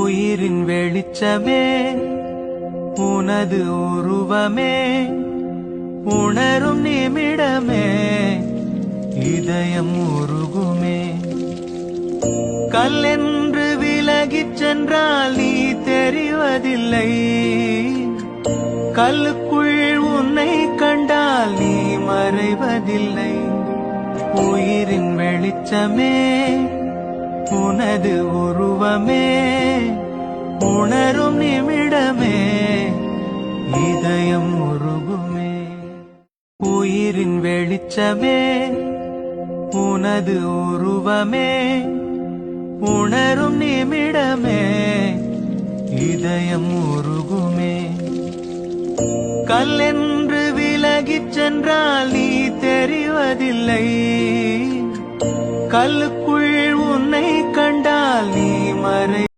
உயிரின் வெளிச்சமே உனது உருவமே உணரும் நிமிடமே இதயம் உருகுமே. கல்லென்று விலகிச் சென்றால் நீ தெரிவதில்லை, கல்லுக்குள் உன்னை கண்டால் நீ மறைவதில்லை. உயிரின் வெளிச்சமே உனது உருவமே உணரும் நிமிடமே இதயம் உருகுமே. உயிரின் வெளிச்சமே உனது உருவமே உணரும் நிமிடமே இதயம் உருகுமே. கல்லென்று விலகிச் சென்றால் நீ தெரிவதில்லை, கல்லுக்குள் உன்னை கண்டால் நீ மறை